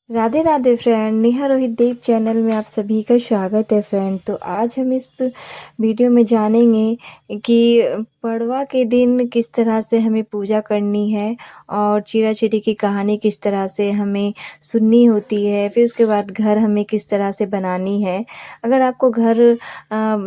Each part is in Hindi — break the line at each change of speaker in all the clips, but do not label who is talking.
राधे राधे फ्रेंड, नेहा रोहित देव चैनल में आप सभी का स्वागत है फ्रेंड। तो आज हम इस वीडियो में जानेंगे कि पड़वा के दिन किस तरह से हमें पूजा करनी है और चिड़ा चिड़ी की कहानी किस तरह से हमें सुननी होती है। फिर उसके बाद घर हमें किस तरह से बनानी है। अगर आपको घर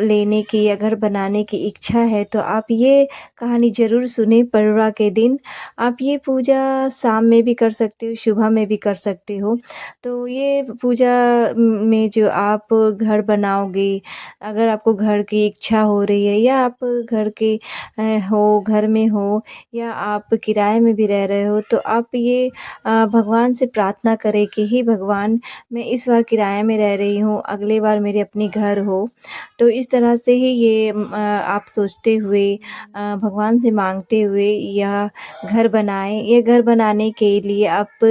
लेने की या घर बनाने की इच्छा है तो आप ये कहानी ज़रूर सुने। पड़वा के दिन आप ये पूजा शाम में भी कर सकते हो, सुबह में भी कर सकते हो। तो ये पूजा में जो आप घर बनाओगे, अगर आपको घर की इच्छा हो रही है या आप घर के घर में हो या आप किराए में भी रह रहे हो, तो आप ये भगवान से प्रार्थना करें कि हे भगवान, मैं इस बार किराए में रह रही हूँ, अगले बार मेरे अपने घर हो। तो इस तरह से ही ये आप सोचते हुए भगवान से मांगते हुए यह घर बनाएं। ये घर बनाने के लिए आप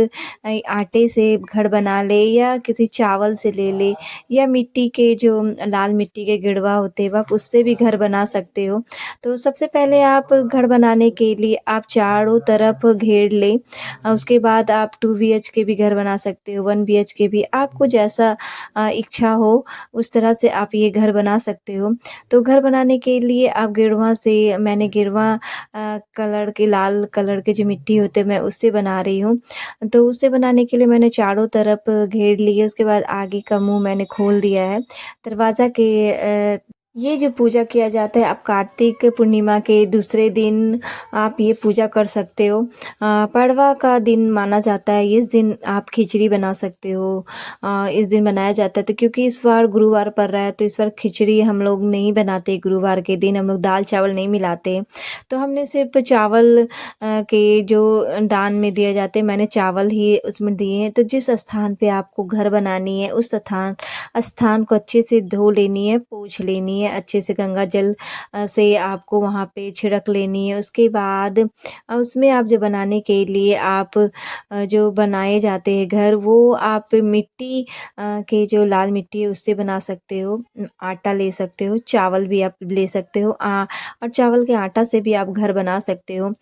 आटे से घर बना ले या किसी चावल से ले ले या मिट्टी के जो लाल मिट्टी के गिड़वा होते हैं आप उससे भी घर बना सकते हो। तो सबसे पहले आप घर बनाने के लिए आप चारों तरफ घेर लें। उसके बाद आप 2 BHK भी घर बना सकते हो, 1 BHK भी, आपको जैसा इच्छा हो उस तरह से आप ये घर बना सकते हो। तो घर बनाने के लिए आप गिड़वा से, मैंने गिड़वा कलर के, लाल कलर के जो मिट्टी होते हैं मैं उससे बना रही हूँ। तो उसे बनाने के लिए मैंने चारों तरफ घेर लिए। उसके बाद आगे का मुंह मैंने खोल दिया है। दरवाज़ा के ये जो पूजा किया जाता है, आप कार्तिक पूर्णिमा के दूसरे दिन आप ये पूजा कर सकते हो। पड़वा का दिन माना जाता है, इस दिन आप खिचड़ी बना सकते हो। इस दिन बनाया जाता है तो क्योंकि इस बार गुरुवार पड़ रहा है तो इस बार खिचड़ी हम लोग नहीं बनाते। गुरुवार के दिन हम लोग दाल चावल नहीं मिलाते, तो हमने सिर्फ चावल के जो दान में दिए जाते हैं, मैंने चावल ही उसमें दिए हैं। तो जिस स्थान पे आपको घर बनानी है उस स्थान को अच्छे से धो लेनी है, पोंछ लेनी है अच्छे से, गंगा जल से आपको वहाँ पे छिड़क लेनी है। उसके बाद उसमें आप जो बनाने के लिए आप जो बनाए जाते हैं घर, वो आप मिट्टी के जो लाल मिट्टी है उससे बना सकते हो। आटा ले सकते हो, चावल भी आप ले सकते हो, और चावल के आटा से भी आप घर बना सकते हो।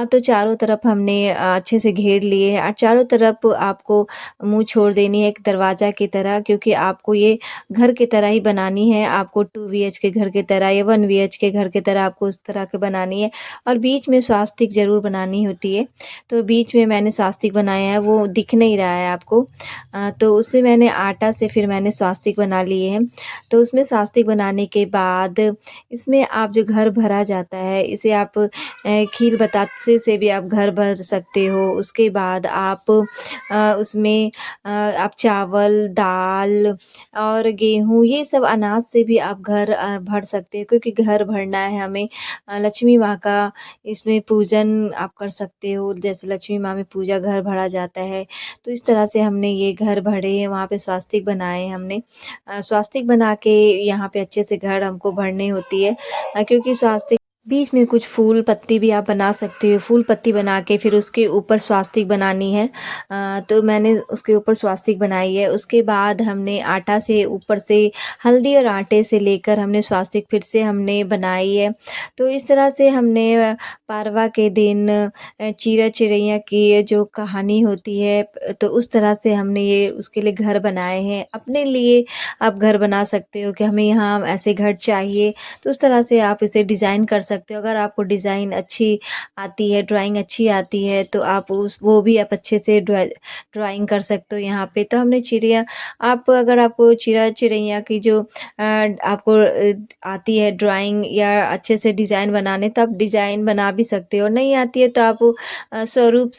तो चारों तरफ हमने अच्छे से घेर लिए हैं और चारों तरफ आपको मुँह छोड़ देनी है एक दरवाज़ा की तरह, क्योंकि आपको ये घर की तरह ही बनानी है। आपको 2 BHK घर की तरह या 1 BHK घर की तरह आपको उस तरह की बनानी है। और बीच में स्वास्तिक ज़रूर बनानी होती है। तो बीच में मैंने स्वास्तिक बनाया है, वो दिख नहीं रहा है आपको। तो उससे मैंने आटा से फिर मैंने स्वास्तिक बना लिए हैं। तो उसमें स्वास्तिक बनाने के बाद इसमें आप जो घर भरा जाता है, इसे आप खील बतासे से भी आप घर भर सकते हो। उसके बाद आप उसमें आप चावल, दाल और गेहूँ, ये सब अनाज से भी आप घर भर सकते हो, क्योंकि घर भरना है हमें। लक्ष्मी माँ का इसमें पूजन आप कर सकते हो, जैसे लक्ष्मी माँ में पूजा घर भरा जाता है। तो इस तरह से हमने ये घर भरे हैं, वहाँ पे स्वास्तिक बनाए हैं हमने। स्वास्तिक बना के यहाँ पे अच्छे से घर हमको भरनी होती है, क्योंकि स्वास्तिक बीच में कुछ फूल पत्ती भी आप बना सकते हो। फूल पत्ती बना के फिर उसके ऊपर स्वास्तिक बनानी है। तो मैंने उसके ऊपर स्वास्तिक बनाई है। उसके बाद हमने आटा से ऊपर से हल्दी और आटे से लेकर हमने स्वास्तिक फिर से हमने बनाई है। तो इस तरह से हमने पारवा के दिन चिड़ा चिड़ैया की जो कहानी होती है, तो उस तरह से हमने ये उसके लिए घर बनाए हैं। अपने लिए आप घर बना सकते हो कि हमें यहाँ ऐसे घर चाहिए, तो उस तरह से आप इसे डिज़ाइन कर सकते हो। अगर आपको डिज़ाइन अच्छी आती है, ड्राइंग अच्छी आती है, तो आप वो भी आप अच्छे से ड्राइंग कर सकते हो यहाँ पे। तो हमने चिड़िया, आप अगर आपको चिड़ा चिड़ैया की जो आपको आती है ड्राइंग या अच्छे से डिज़ाइन बनाने, तो आप डिज़ाइन बना भी सकते हो। नहीं आती है तो आप स्वरूप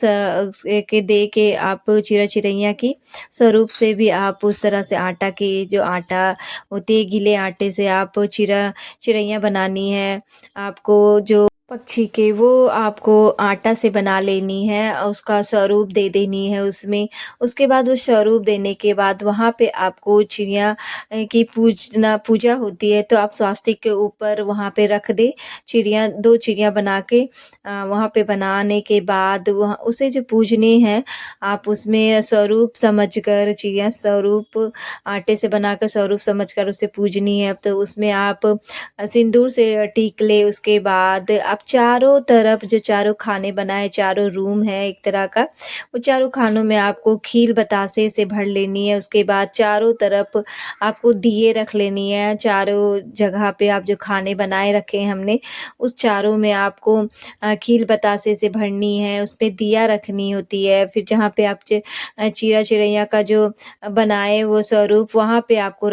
के दे के आप चिड़ा चिड़ैया की स्वरूप से भी आप उस तरह से आटा की जो आटा होती है, गीले आटे से आप चिड़ैया बनानी है। आपको जो पक्षी के, वो आपको आटा से बना लेनी है, उसका स्वरूप दे देनी है उसमें। उसके बाद वो स्वरूप देने के बाद वहाँ पे आपको चिड़िया की पूजा होती है। तो आप स्वास्तिक के ऊपर वहाँ पे रख दे चिड़िया, 2 चिड़िया बना के वहाँ पे बनाने के बाद वहाँ उसे जो पूजने हैं, आप उसमें स्वरूप समझकर, चिड़िया स्वरूप आटे से बनाकर स्वरूप समझकर उसे पूजनी है। तो उसमें आप सिंदूर से टीक ले। उसके बाद आप आप चारों तरफ जो चारों खाने बनाए, चारों रूम है एक तरह का, वो चारों खानों में आपको खील बतासे से भर लेनी है। उसके बाद चारों तरफ आपको दिए रख लेनी है। चारों जगह पे आप जो खाने बनाए रखे हैं हमने, उस चारों में आपको खील बतासे से भरनी है, उसपे दिया रखनी होती है। फिर जहाँ पे आप चिड़ा चिड़ैया का जो बनाए वो स्वरूप, वहाँ पे आपको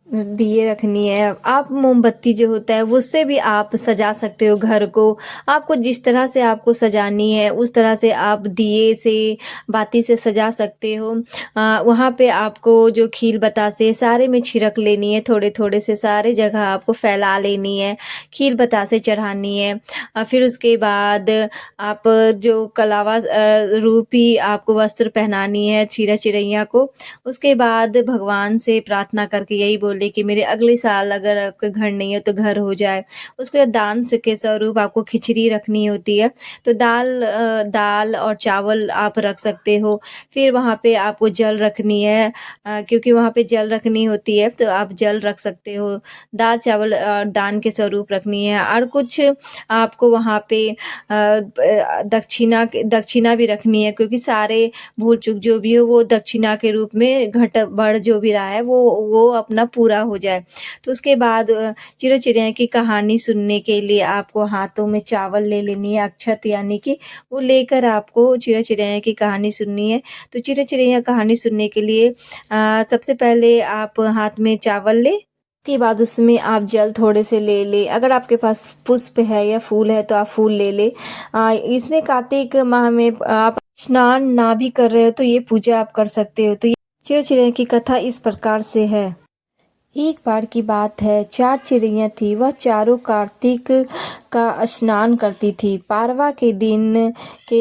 दिए रखनी है। आप मोमबत्ती जो होता है उससे भी आप सजा सकते हो घर को। आपको जिस तरह से आपको सजानी है उस तरह से आप दिए से, बाती से सजा सकते हो। वहाँ पे आपको जो खील बतासे सारे में छिड़क लेनी है, थोड़े थोड़े से सारे जगह आपको फैला लेनी है, खील बतासे चढ़ानी है। फिर उसके बाद आप जो कलावा रूपी आपको वस्त्र पहनानी है चिड़ा चिड़ैया को। उसके बाद भगवान से प्रार्थना करके यही बोले कि मेरे अगले साल अगर आपके घर नहीं है तो घर हो जाए। उसके बाद दान से के स्वरूप आपको खिचड़ी रखनी होती है, तो दाल और चावल आप रख सकते हो। फिर वहाँ पे आपको जल रखनी है, क्योंकि वहाँ पे जल रखनी होती है तो आप जल रख सकते हो। दाल चावल दान के स्वरूप रखनी है। और कुछ आपको वहाँ पे दक्षिणा भी रखनी है, क्योंकि सारे भूल चूक जो भी हो वो दक्षिणा के रूप में घट बढ़ जो भी रहा है वो अपना पूरा हो जाए। तो उसके बाद चिड़ा चिड़िया की कहानी सुनने के लिए आपको हाथों में चावल ले लेनी है, अक्षत यानी कि वो लेकर आपको चिड़ा चिड़िया की कहानी सुननी है। तो चिड़ा चिड़िया कहानी सुनने के लिए सबसे पहले आप हाथ में चावल ले, के बाद उसमें आप जल थोड़े से ले ले। अगर आपके पास पुष्प है या फूल है तो आप फूल ले ले। इसमें कार्तिक माह में आप स्नान ना भी कर रहे हो तो ये पूजा आप कर सकते हो। तो ये चिड़ चिड़िया की कथा इस प्रकार से है। एक बार की बात है, 4 चिड़िया थी। वह चारों कार्तिक का स्नान करती थी। पारवा के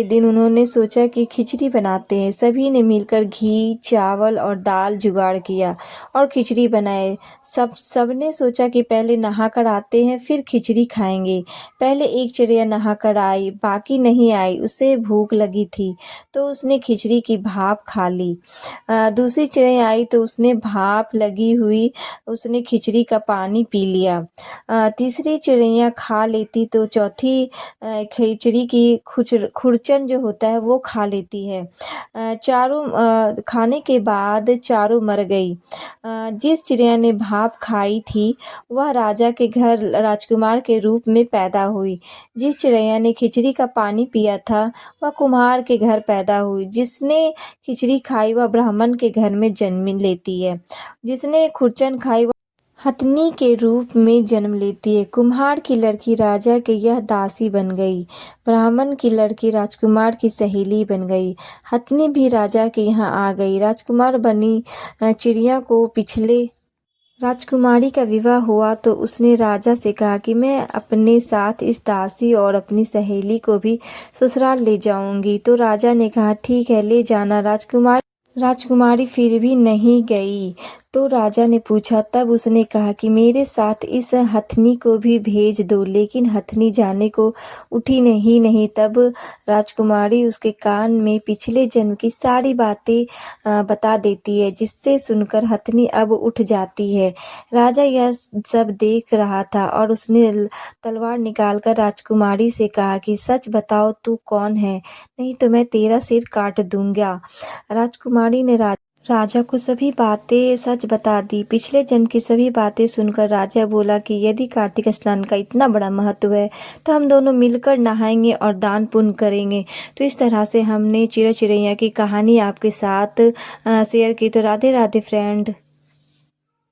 दिन उन्होंने सोचा कि खिचड़ी बनाते हैं। सभी ने मिलकर घी, चावल और दाल जुगाड़ किया और खिचड़ी बनाए। सबने सोचा कि पहले नहा कर आते हैं फिर खिचड़ी खाएंगे। पहले एक चिड़िया नहा कर आई, बाकी नहीं आई। उसे भूख लगी थी तो उसने खिचड़ी की भाप खा ली। दूसरी चिड़िया आई तो उसने भाप लगी हुई उसने खिचड़ी का पानी पी लिया। तीसरी चिड़िया खा लेती तो चौथी खिचड़ी की खुरचन जो होता है वो खा लेती है। चारों खाने के बाद चारों मर गई। जिस चिड़िया ने भाप खाई थी वह राजा के घर राजकुमार के रूप में पैदा हुई। जिस चिड़िया ने खिचड़ी का पानी पिया था वह कुम्हार के घर पैदा हुई। जिसने खिचड़ी खाई वह ब्राह्मण के घर में जन्म लेती है। जिसने खुरचन खाई हथनी के रूप में जन्म लेती है। कुम्हार की लड़की राजा के यह दासी बन गई। ब्राह्मण की लड़की राजकुमार की सहेली बन गई। हथनी भी राजा के यहाँ आ गई। राजकुमार बनी चिड़िया को पिछले राजकुमारी का विवाह हुआ तो उसने राजा से कहा कि मैं अपने साथ इस दासी और अपनी सहेली को भी ससुराल ले जाऊंगी। तो राजा ने कहा ठीक है ले जाना। राजकुमारी फिर भी नहीं गई तो राजा ने पूछा, तब उसने कहा कि मेरे साथ इस हथनी को भी भेज दो। लेकिन हथनी जाने को उठी नहीं। तब राजकुमारी उसके कान में पिछले जन्म की सारी बातें बता देती है, जिससे सुनकर हथनी अब उठ जाती है। राजा यह सब देख रहा था और उसने तलवार निकालकर राजकुमारी से कहा कि सच बताओ तू कौन है, नहीं तो मैं तेरा सिर काट दूंगा। राजकुमारी ने राजा को सभी बातें सच बता दी। पिछले जन्म की सभी बातें सुनकर राजा बोला कि यदि कार्तिक स्नान का इतना बड़ा महत्व है तो हम दोनों मिलकर नहाएंगे और दान पुण्य करेंगे। तो इस तरह से हमने चिड़ा चिड़ैया की कहानी आपके साथ शेयर की। तो राधे राधे फ्रेंड।